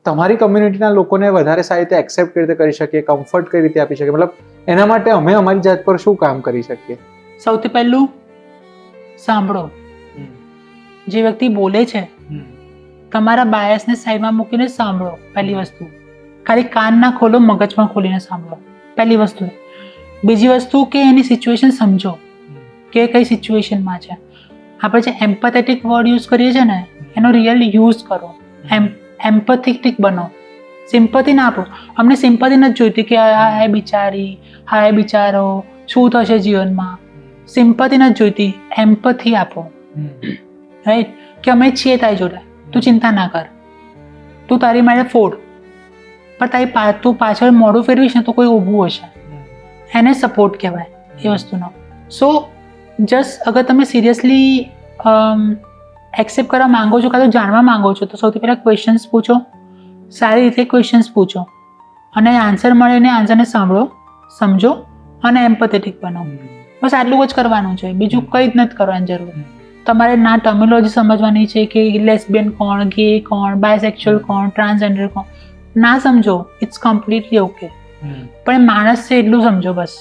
તમારી કમ્યુનિટીના લોકોને વધારે સારી રીતે એક્સેપ્ટ કઈ રીતે કરી શકીએ, કમ્ફર્ટ કઈ રીતે આપી શકીએ, મતલબ એના માટે અમે અમારી જાત પર શું કામ કરી શકીએ? સૌથી પહેલું સાંભળો. જે વ્યક્તિ બોલે છે તમારા બાયસને સાઈડમાં મૂકીને સાંભળો. પહેલી વસ્તુ, ખાલી કાન ના ખોલો, મગજ પણ ખોલીને સાંભળો. પહેલી વસ્તુ. બીજી વસ્તુ કે એની સિચ્યુએશન સમજો કે કઈ સિચ્યુએશનમાં છે. આપણે જે એમ્પેથેટિક વર્ડ યુઝ કરીએ છીએ ને એનો રિયલ યુઝ કરો. એમ્પેથેટિક બનો. સિમ્પથી ના આપો. અમને સિમ્પથી નથી જોઈતી કે આ બિચારી, હા બિચારો, શું થશે જીવનમાં. સિમ્પથી નથી જોઈતી, એમ્પથી આપો. રાઈટ? કે અમે છીએ તારી જોડે, તું ચિંતા ના કર, તું તારી માટે ફોડ, પણ તું પાછળ મોઢું ફેરવીશ ને તો કોઈ ઊભું હશે. એને સપોર્ટ કહેવાય એ વસ્તુનો. સો જસ્ટ અગર તમે સિરિયસલી એક્સેપ્ટ કરવા માંગો છો કાં તો જાણવા માંગો છો તો સૌથી પહેલાં ક્વેશ્ચન્સ પૂછો. સારી રીતે ક્વેશ્ચન્સ પૂછો અને આન્સર મળે ને આન્સરને સાંભળો, સમજો અને એમ્પેથેટિક બનો. બસ આટલું જ કરવાનું છે, બીજું કંઈ જ નથી કરવાની જરૂર. તમારે ના ટર્મિનોલોજી સમજવાની છે કે લેસ્બિયન કોણ, ગે કોણ, બાયસેક્સ્યુઅલ કોણ, ટ્રાન્સજેન્ડર કોણ, ના સમજો, ઇટ્સ કમ્પ્લીટલી ઓકે. પણ એ માણસ છે એટલું સમજો બસ.